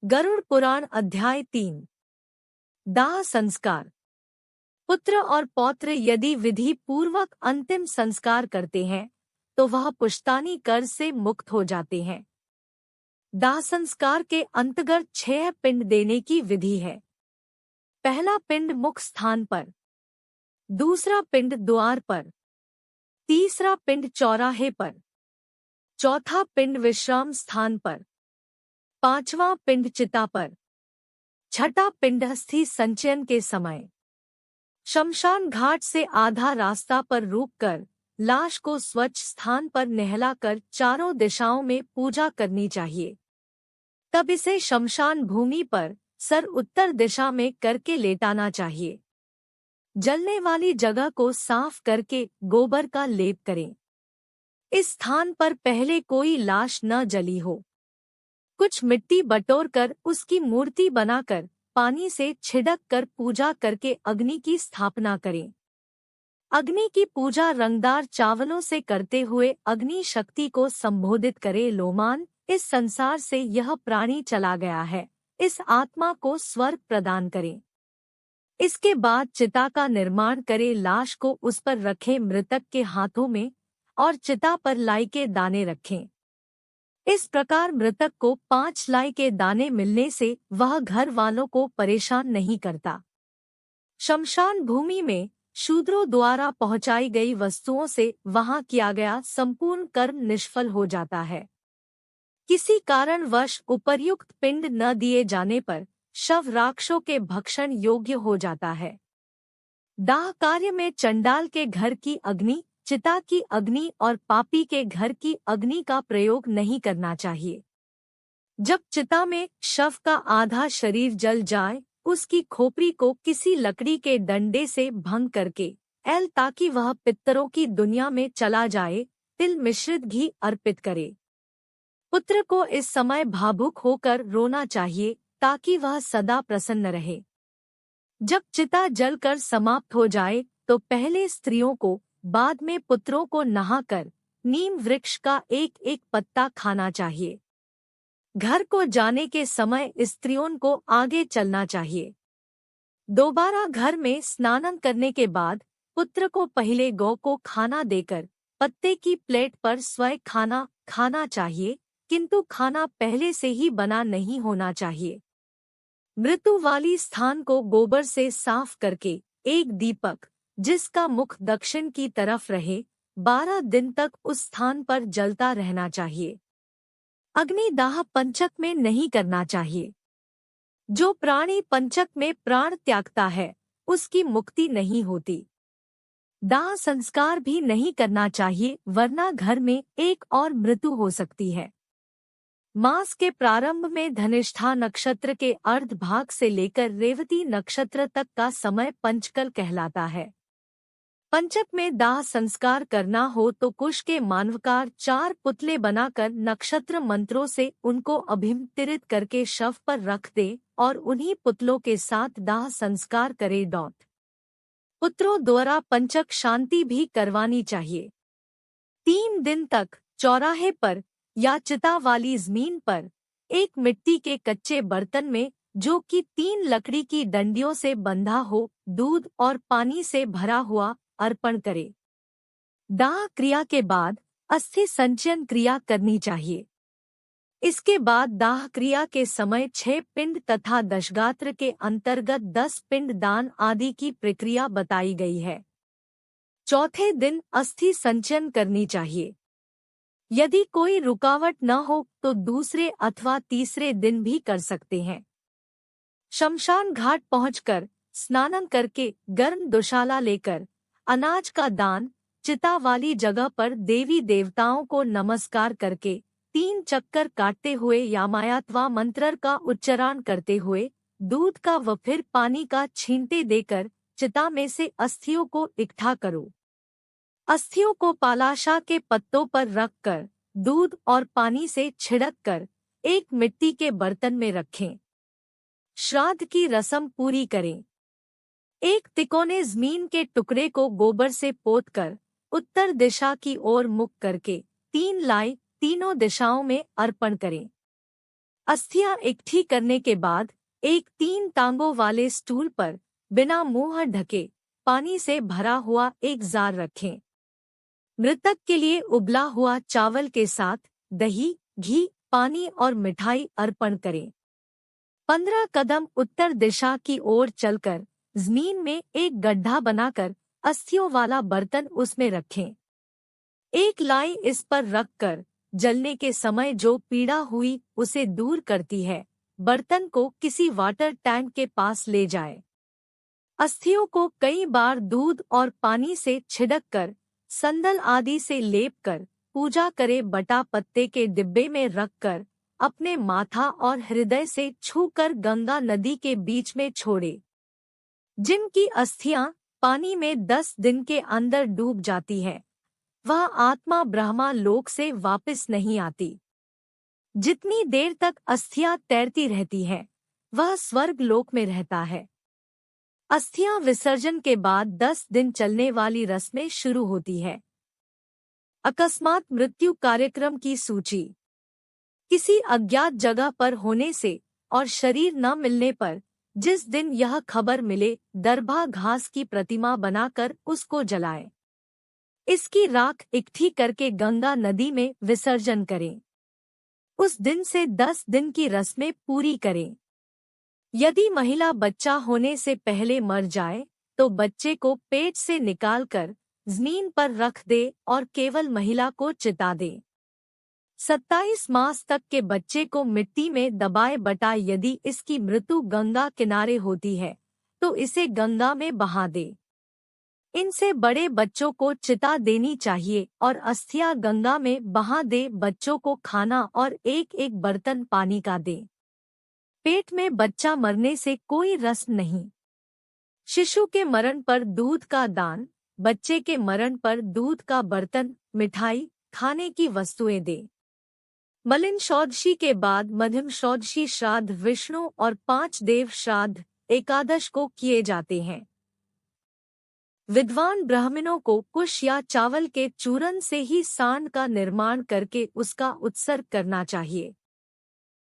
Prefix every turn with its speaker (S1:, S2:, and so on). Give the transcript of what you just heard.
S1: गरुड़ पुराण अध्याय 3। दाह संस्कार। पुत्र और पौत्र यदि विधि पूर्वक अंतिम संस्कार करते हैं तो वह पुश्तानी कर्ज से मुक्त हो जाते हैं। दाह संस्कार के अंतर्गत 6 पिंड देने की विधि है। पहला पिंड मुख स्थान पर, दूसरा पिंड द्वार पर, तीसरा पिंड चौराहे पर, चौथा पिंड विश्राम स्थान पर, पांचवा पिंड चिता पर, छठा पिंड अस्थि संचयन के समय। शमशान घाट से आधा रास्ता पर रुककर लाश को स्वच्छ स्थान पर नहलाकर चारों दिशाओं में पूजा करनी चाहिए। तब इसे शमशान भूमि पर सर उत्तर दिशा में करके लेटाना चाहिए। जलने वाली जगह को साफ करके गोबर का लेप करें। इस स्थान पर पहले कोई लाश न जली हो। कुछ मिट्टी बटोरकर उसकी मूर्ति बनाकर पानी से छिड़क कर पूजा करके अग्नि की स्थापना करें। अग्नि की पूजा रंगदार चावलों से करते हुए अग्नि शक्ति को संबोधित करे। लोमान, इस संसार से यह प्राणी चला गया है, इस आत्मा को स्वर्ग प्रदान करें। इसके बाद चिता का निर्माण करे। लाश को उस पर रखें मृतक के हाथों में और चिता पर लाई के दाने रखें। इस प्रकार मृतक को 5 लाई के दाने मिलने से वह घर वालों को परेशान नहीं करता। शमशान भूमि में शूद्रों द्वारा पहुंचाई गई वस्तुओं से वहां किया गया संपूर्ण कर्म निष्फल हो जाता है। किसी कारणवश उपर्युक्त पिंड न दिए जाने पर शव राक्षसों के भक्षण योग्य हो जाता है। दाह कार्य में चंडाल के घर की अग्नि, चिता की अग्नि और पापी के घर की अग्नि का प्रयोग नहीं करना चाहिए। जब चिता में शव का आधा शरीर जल जाए, उसकी खोपड़ी को किसी लकड़ी के डंडे से भंग करके ताकि वह पितरों की दुनिया में चला जाए, तिल मिश्रित घी अर्पित करे। पुत्र को इस समय भावुक होकर रोना चाहिए ताकि वह सदा प्रसन्न रहे। जब चिता जलकर समाप्त हो जाए तो पहले स्त्रियों को, बाद में पुत्रों को नहाकर नीम वृक्ष का एक एक पत्ता खाना चाहिए। घर को जाने के समय स्त्रियों को आगे चलना चाहिए। दोबारा घर में स्नान करने के बाद पुत्र को पहले गौ को खाना देकर पत्ते की प्लेट पर स्वयं खाना चाहिए, किंतु खाना पहले से ही बना नहीं होना चाहिए। मृत्यु वाली स्थान को गोबर से साफ करके एक दीपक, जिसका मुख दक्षिण की तरफ रहे, 12 दिन तक उस स्थान पर जलता रहना चाहिए। अग्निदाह पंचक में नहीं करना चाहिए। जो प्राणी पंचक में प्राण त्यागता है उसकी मुक्ति नहीं होती। दाह संस्कार भी नहीं करना चाहिए, वरना घर में एक और मृत्यु हो सकती है। मास के प्रारंभ में धनिष्ठा नक्षत्र के अर्ध भाग से लेकर रेवती नक्षत्र तक का समय पंचकल कहलाता है। पंचक में दाह संस्कार करना हो तो कुश के मानवकार 4 पुतले बनाकर नक्षत्र मंत्रों से उनको अभिमंत्रित करके शव पर रख दे और उन्हीं पुतलों के साथ दाह संस्कार करे। पुत्रों द्वारा पंचक शांति भी करवानी चाहिए। 3 दिन तक चौराहे पर या चिता वाली जमीन पर एक मिट्टी के कच्चे बर्तन में, जो कि 3 लकड़ी की डंडियों से बंधा हो, दूध और पानी से भरा हुआ अर्पण करे। दाह क्रिया के बाद अस्थि संचयन क्रिया करनी चाहिए। इसके बाद दाह क्रिया के समय 6 पिंड तथा दशगात्र के अंतर्गत 10 पिंड दान आदि की प्रक्रिया बताई गई है। चौथे दिन अस्थि संचयन करनी चाहिए। यदि कोई रुकावट न हो तो दूसरे अथवा तीसरे दिन भी कर सकते हैं। शमशान घाट पहुंचकर स्नान करके गर्म दुशाला लेकर अनाज का दान, चिता वाली जगह पर देवी देवताओं को नमस्कार करके 3 चक्कर काटते हुए यामायात्वा मंत्र का उच्चारण करते हुए दूध का व फिर पानी का छींटे देकर चिता में से अस्थियों को इकट्ठा करो। अस्थियों को पालाशा के पत्तों पर रखकर दूध और पानी से छिड़क कर एक मिट्टी के बर्तन में रखें। श्राद्ध की रस्म पूरी करें। एक तिकोने जमीन के टुकड़े को गोबर से पोतकर उत्तर दिशा की ओर मुख करके 3 लाई तीनों दिशाओं में अर्पण करें। अस्थियां इकट्ठी करने के बाद एक 3 टांगों वाले स्टूल पर बिना मुंह ढके पानी से भरा हुआ एक जार रखें। मृतक के लिए उबला हुआ चावल के साथ दही, घी, पानी और मिठाई अर्पण करें। 15 कदम उत्तर दिशा की ओर चलकर जमीन में एक गड्ढा बनाकर अस्थियों वाला बर्तन उसमें रखें। एक लाई इस पर रखकर जलने के समय जो पीड़ा हुई उसे दूर करती है, बर्तन को किसी वाटर टैंक के पास ले जाए। अस्थियों को कई बार दूध और पानी से छिड़क कर संदल आदि से लेप कर पूजा करे। बटा पत्ते के डिब्बे में रखकर अपने माथा और हृदय से छूकर गंगा नदी के बीच में छोड़े। जिनकी अस्थियां पानी में 10 दिन के अंदर डूब जाती है, वह आत्मा ब्रह्मा लोक से वापस नहीं आती। जितनी देर तक अस्थियां तैरती रहती हैं, वह स्वर्ग लोक में रहता है। अस्थियां विसर्जन के बाद 10 दिन चलने वाली रस्में शुरू होती है। अकस्मात मृत्यु कार्यक्रम की सूची। किसी अज्ञात जगह पर होने से और शरीर न मिलने पर जिस दिन यह खबर मिले, दरभा घास की प्रतिमा बनाकर उसको जलाएं। इसकी राख इकट्ठी करके गंगा नदी में विसर्जन करें। उस दिन से 10 दिन की रस्में पूरी करें। यदि महिला बच्चा होने से पहले मर जाए तो बच्चे को पेट से निकालकर जमीन पर रख दे और केवल महिला को चिता दे। 27 मास तक के बच्चे को मिट्टी में दबाए। बटा यदि इसकी मृत्यु गंगा किनारे होती है तो इसे गंगा में बहा दे। इनसे बड़े बच्चों को चिता देनी चाहिए और अस्थियां गंगा में बहा दे। बच्चों को खाना और एक एक बर्तन पानी का दे। पेट में बच्चा मरने से कोई रस्म नहीं। शिशु के मरण पर दूध का दान, बच्चे के मरण पर दूध का बर्तन, मिठाई, खाने की वस्तुएं दे। मलिन षोडशी के बाद मध्यम षोडशी श्राद्ध विष्णु और 5 देव श्राद्ध एकादश को किए जाते हैं। विद्वान ब्राह्मणों को कुश या चावल के चूरन से ही सांड का निर्माण करके उसका उत्सर्ग करना चाहिए।